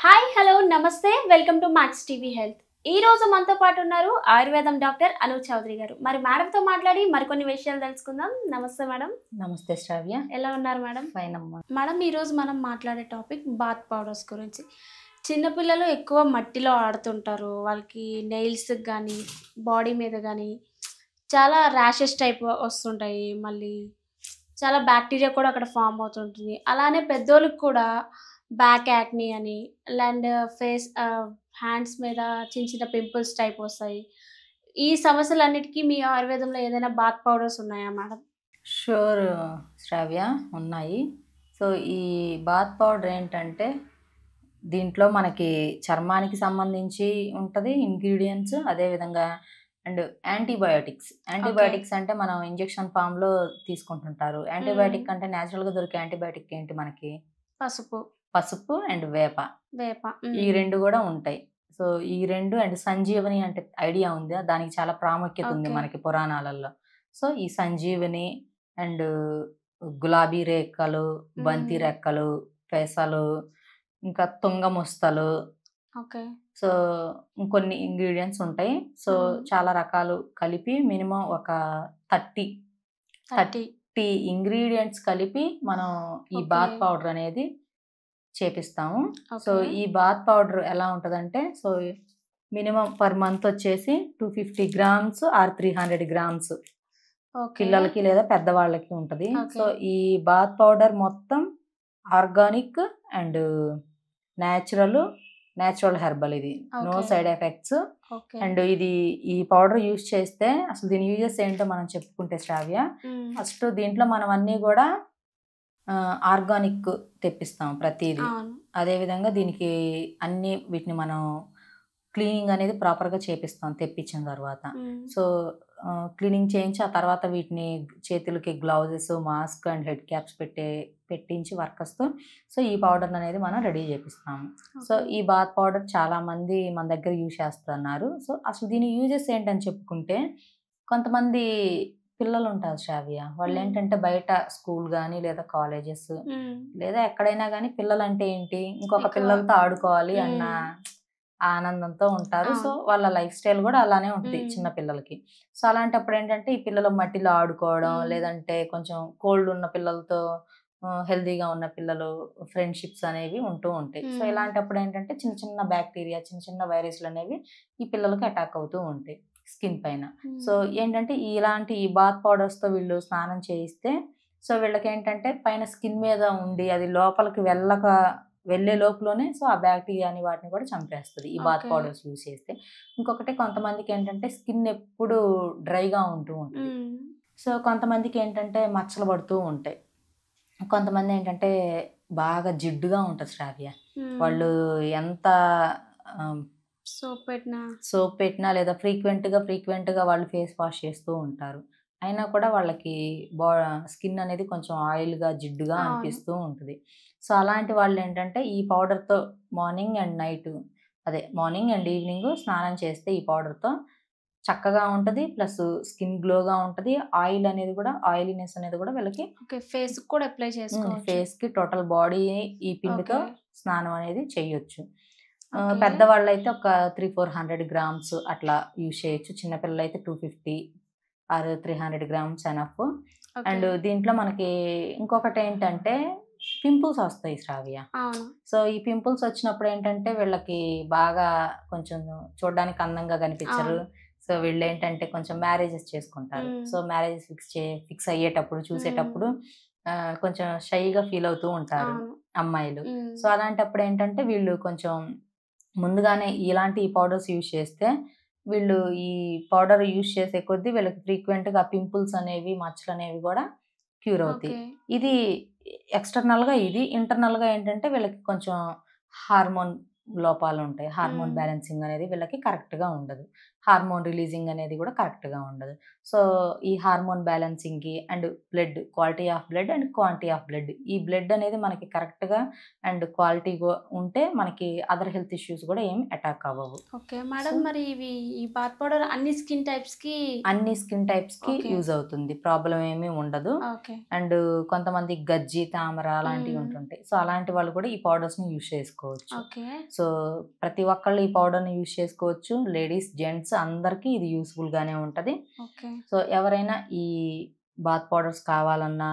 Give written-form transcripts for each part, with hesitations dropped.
Hi hello నమస్తే welcome to max TV health. ఈ రోజు మనతో పాటు ఉన్నారు ఆయుర్వేదం డాక్టర్ అనూప్ చౌదరి గారు. మరి మేడంతో మాట్లాడి మరికొన్ని విషయాలు తెలుసుకుందాం. నమస్తే మేడం. నమస్తే శ్రావ్య. ఎలా ఉన్నారు మేడం? ఫైన్ అమ్మా. మేడం, ఈరోజు మనం మాట్లాడే టాపిక్ బాత్ పౌడర్స్ గురించి. చిన్నపిల్లలు ఎక్కువ మట్టిలో ఆడుతుంటారు. వాళ్ళకి నెయిల్స్ కానీ బాడీ మీద కానీ చాలా ర్యాషెస్ టైప్ వస్తుంటాయి. మళ్ళీ చాలా బ్యాక్టీరియా కూడా అక్కడ ఫామ్ అవుతుంటుంది. అలానే పెద్దోళ్ళకి కూడా బ్యాక్ యాక్ని అని అండ్ ఫేస్ హ్యాండ్స్ మీద చిన్న చిన్న పింపుల్స్ టైప్ వస్తాయి. ఈ సమస్యలన్నిటికీ మీ ఆయుర్వేదంలో ఏదైనా బాత్ పౌడర్స్ ఉన్నాయా మేడం? షూర్ శ్రావ్య, ఉన్నాయి. సో ఈ బాత్ పౌడర్ ఏంటంటే దీంట్లో మనకి చర్మానికి సంబంధించి ఉంటుంది ఇంగ్రీడియంట్స్, అదేవిధంగా అండ్ యాంటీబయాటిక్స్ అంటే మనం ఇంజెక్షన్ ఫామ్లో తీసుకుంటుంటారు. యాంటీబయాటిక్ అంటే న్యాచురల్గా దొరికే యాంటీబయాటిక్ ఏంటి మనకి? పసుపు అండ్ వేప. ఈ రెండు కూడా ఉంటాయి. సో ఈ రెండు అండ్ సంజీవని అంటే ఐడియా ఉందా? దానికి చాలా ప్రాముఖ్యత ఉంది మనకి పురాణాలలో. సో ఈ సంజీవని అండ్ గులాబీ రేఖలు, బంతి రెక్కలు, పెసలు, ఇంకా తుంగముస్తలు, సో ఇంకొన్ని ఇంగ్రీడియంట్స్ ఉంటాయి. సో చాలా రకాలు కలిపి మినిమం ఒక 30 ఇంగ్రీడియంట్స్ కలిపి మనం ఈ బాత్ పౌడర్ అనేది చేపిస్తాము. సో ఈ బాత్ పౌడర్ ఎలా ఉంటుందంటే, సో మినిమం పర్ మంత్ వచ్చేసి 250 గ్రామ్స్ ఆర్ 300 గ్రామ్స్ పిల్లలకి లేదా పెద్దవాళ్ళకి ఉంటుంది. సో ఈ బాత్ పౌడర్ మొత్తం ఆర్గానిక్ అండ్ న్యాచురల్ హెర్బల్. ఇది నో సైడ్ ఎఫెక్ట్స్. అండ్ ఇది ఈ పౌడర్ యూజ్ చేస్తే అసలు దీని యూజెస్ ఏంటో మనం చెప్పుకుంటే శ్రావ్య, ఫస్ట్ దీంట్లో మనం అన్నీ కూడా ఆర్గానిక్ తెప్పిస్తాం ప్రతిదీ. అదేవిధంగా దీనికి వీటిని మనం క్లీనింగ్ అనేది ప్రాపర్గా చేపిస్తాం తెప్పించిన తర్వాత. సో క్లీనింగ్ చేయించి ఆ తర్వాత వీటిని చేతులకి gloves, mask and head caps పెట్టించి వర్కర్స్తో సో ఈ పౌడర్ అనేది మనం రెడీ చేపిస్తాము. సో ఈ బాత్ పౌడర్ చాలా మంది మన దగ్గర యూజ్ చేస్తున్నారు. సో అసలు దీని యూజెస్ ఏంటని చెప్పుకుంటే, కొంతమంది పిల్లలు ఉంటారు శ్రావ్య, వాళ్ళు ఏంటంటే బయట స్కూల్ కానీ లేదా కాలేజెస్ లేదా ఎక్కడైనా కానీ పిల్లలు అంటే ఏంటి, ఇంకొక పిల్లలతో ఆడుకోవాలి అన్న ఆనందంతో ఉంటారు. సో వాళ్ళ లైఫ్ స్టైల్ కూడా అలానే ఉంటుంది చిన్న పిల్లలకి. సో అలాంటప్పుడు ఏంటంటే ఈ పిల్లలు మట్టిలో ఆడుకోవడం, లేదంటే కొంచెం కోల్డ్ ఉన్న పిల్లలతో హెల్దీగా ఉన్న పిల్లలు ఫ్రెండ్షిప్స్ అనేవి ఉంటూ ఉంటాయి. సో ఇలాంటప్పుడు ఏంటంటే చిన్న చిన్న బ్యాక్టీరియా, చిన్న చిన్న వైరస్లు అనేవి ఈ పిల్లలకి అటాక్ అవుతూ ఉంటాయి స్కిన్ పైన. సో ఏంటంటే ఈ బాత్ పౌడర్స్తో వీళ్ళు స్నానం చేయిస్తే సో వీళ్ళకి ఏంటంటే పైన స్కిన్ మీద ఉండి అది లోపలికి వెళ్ళే లోపులోనే సో ఆ బ్యాక్టీరియాని వాటిని కూడా చంపేస్తుంది ఈ బాత్ పౌడర్స్ యూజ్ చేస్తే. ఇంకొకటి, కొంతమందికి ఏంటంటే స్కిన్ ఎప్పుడు డ్రైగా ఉంటూ ఉంటుంది. సో కొంతమందికి ఏంటంటే మచ్చలు పడుతూ ఉంటాయి. కొంతమంది ఏంటంటే బాగా జిడ్డుగా ఉంటుంది శ్రావ్య. వాళ్ళు ఎంత సోప్ పెట్టినా లేదా ఫ్రీక్వెంట్గా వాళ్ళు ఫేస్ వాష్ చేస్తూ ఉంటారు, అయినా కూడా వాళ్ళకి స్కిన్ అనేది కొంచెం ఆయిల్గా జిడ్డుగా అనిపిస్తూ ఉంటుంది. సో అలాంటి వాళ్ళు ఏంటంటే ఈ పౌడర్తో మార్నింగ్ అండ్ ఈవినింగ్ స్నానం చేస్తే ఈ పౌడర్తో చక్కగా ఉంటుంది. ప్లస్ స్కిన్ గ్లోగా ఉంటుంది. ఆయిలీనెస్ అనేది కూడా వీళ్ళకి ఫేస్ కూడా అప్లై చేసుకోవచ్చు. ఫేస్కి టోటల్ బాడీ ఈ పిండితో స్నానం అనేది చేయొచ్చు. పెద్దవాళ్ళు అయితే ఒక 300-400 గ్రామ్స్ అట్లా యూజ్ చేయొచ్చు. చిన్నపిల్లలు అయితే 250 ఆర్ 300 గ్రామ్స్ ఎనఫ్. అండ్ దీంట్లో మనకి ఇంకొకటి ఏంటంటే పింపుల్స్ వస్తాయి శ్రావ్య. సో ఈ పింపుల్స్ వచ్చినప్పుడు ఏంటంటే వీళ్ళకి బాగా కొంచెం చూడడానికి అందంగా కనిపించరు. సో వీళ్ళు ఏంటంటే కొంచెం మ్యారేజెస్ చేసుకుంటారు. సో మ్యారేజెస్ ఫిక్స్ అయ్యేటప్పుడు చూసేటప్పుడు కొంచెం షైగా ఫీల్ అవుతూ ఉంటారు అమ్మాయిలు. సో అలాంటప్పుడు ఏంటంటే వీళ్ళు కొంచెం ముందుగానే ఈ పౌడర్స్ యూజ్ చేస్తే వీళ్ళు ఈ పౌడర్ యూజ్ చేసే కొద్దీ వీళ్ళకి ఫ్రీక్వెంట్గా పింపుల్స్ అనేవి, మచ్చలు అనేవి కూడా క్యూర్ అవుతాయి. ఇది ఎక్స్టర్నల్గా. ఇది ఇంటర్నల్గా ఏంటంటే వీళ్ళకి కొంచెం హార్మోన్ లోపాలు ఉంటాయి. హార్మోన్ బ్యాలెన్సింగ్ అనేది వీళ్ళకి కరెక్ట్గా ఉండదు. హార్మోన్ రిలీజింగ్ అనేది కూడా కరెక్ట్గా ఉండదు. సో ఈ హార్మోన్ బ్యాలెన్సింగ్కి and blood quality of blood and quantity of blood, ఈ బ్లడ్ అనేది మనకి కరెక్ట్గా అండ్ క్వాలిటీ ఉంటే మనకి అదర్ హెల్త్ ఇష్యూస్ కూడా ఏమి అటాక్ అవ్వవు. ఓకే మేడం, మరి ఈ బాత్ పౌడర్ అన్ని స్కిన్ టైప్స్కి యూజ్ అవుతుంది, ప్రాబ్లం ఏమీ ఉండదు. అండ్ కొంతమంది గజ్జి, తామర అలాంటివి ఉంటుంటాయి. సో అలాంటి వాళ్ళు కూడా ఈ పౌడర్స్ని యూజ్ చేసుకోవచ్చు. సో ప్రతి ఒక్కళ్ళు ఈ పౌడర్ని యూజ్ చేసుకోవచ్చు, లేడీస్ జెంట్స్ అందరికీ ఇది యూస్ఫుల్గానే ఉంటుంది. సో ఎవరైనా ఈ బాత్ పౌడర్స్ కావాలన్నా,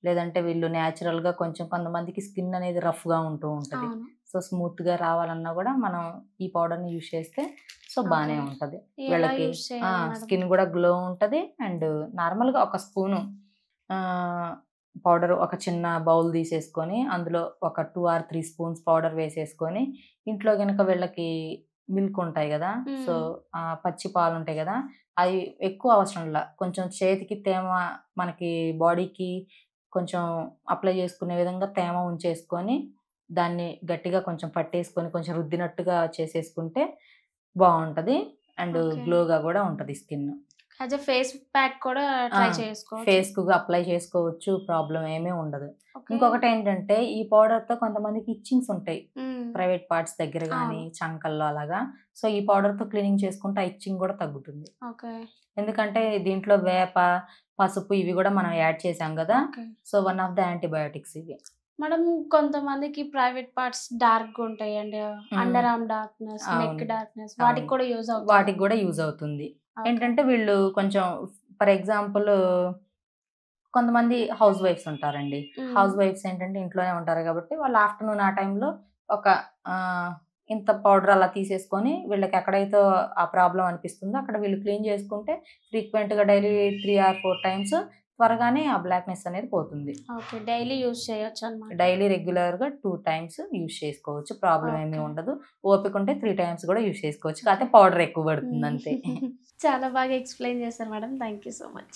లేదంటే వీళ్ళు న్యాచురల్గా కొంతమందికి స్కిన్ అనేది రఫ్గా ఉంటూ ఉంటుంది, సో స్మూత్గా రావాలన్నా కూడా మనం ఈ పౌడర్ని యూజ్ చేస్తే సో బాగానే ఉంటుంది. వీళ్ళకి స్కిన్ కూడా గ్లో ఉంటుంది. అండ్ నార్మల్గా ఒక స్పూను పౌడర్, ఒక చిన్న బౌల్ తీసేసుకొని అందులో ఒక 2 or 3 స్పూన్స్ పౌడర్ వేసేసుకొని, ఇంట్లో కనుక వీళ్ళకి మిల్క్ ఉంటాయి కదా, సో పచ్చి పాలు ఉంటాయి కదా, అవి ఎక్కువ అవసరం లేదు, కొంచెం చేతికి తేమ మనకి బాడీకి కొంచెం అప్లై చేసుకునే విధంగా తేమ ఉంచేసుకొని దాన్ని గట్టిగా కొంచెం పట్టేసుకొని కొంచెం రుద్దినట్టుగా చేసేసుకుంటే బాగుంటుంది. అండ్ గ్లోగా కూడా ఉంటుంది స్కిన్. ఫేస్ ప్యాక్ కూడా ట్రై చేసుకోవచ్చు, ఫేస్కు అప్లై చేసుకోవచ్చు, ప్రాబ్లం ఏమీ ఉండదు. ఇంకొకటి ఏంటంటే ఈ పౌడర్తో కొంతమందికి ఇచ్చింగ్స్ ఉంటాయి ప్రైవేట్ పార్ట్స్ దగ్గర కానీ చంకల్లో అలాగా, సో ఈ పౌడర్తో క్లీనింగ్ చేసుకుంటే ఆ ఇచ్చింగ్ కూడా తగ్గుతుంది. ఎందుకంటే దీంట్లో వేప, పసుపు ఇవి కూడా మనం యాడ్ చేసాం కదా, so one of the antibiotics ఇవి. మేడం కొంతమందికి ప్రైవేట్ పార్ట్స్ డార్క్ ఉంటాయి and under arm darkness, neck darkness, వాటికి కూడా యూజ్ అవుతుంది. ఏంటంటే వీళ్ళు కొంచెం ఫర్ ఎగ్జాంపుల్ కొంతమంది హౌస్ వైఫ్స్ ఉంటారండి. హౌస్ వైఫ్స్ ఏంటంటే ఇంట్లోనే ఉంటారు కాబట్టి వాళ్ళు ఆఫ్టర్నూన్ ఆ టైంలో ఒక ఇంత పౌడర్ అలా తీసేసుకొని వీళ్ళకి ఎక్కడైతే ఆ ప్రాబ్లం అనిపిస్తుందో అక్కడ వీళ్ళు క్లీన్ చేసుకుంటే ఫ్రీక్వెంట్గా డైలీ 3 or 4 times త్వరగానే ఆ బ్లాక్నెస్ అనేది పోతుంది. డైలీ యూజ్ చేయొచ్చు అన్నమాట. డైలీ రెగ్యులర్గా 2 times యూజ్ చేసుకోవచ్చు, ప్రాబ్లం ఏమీ ఉండదు. ఓపిక ఉంటే 3 times కూడా యూజ్ చేసుకోవచ్చు, కాకపోతే పౌడర్ ఎక్కువ పడుతుంది అంతే. చాలా బాగా ఎక్స్ప్లెయిన్ చేశారు madam, thank you so much.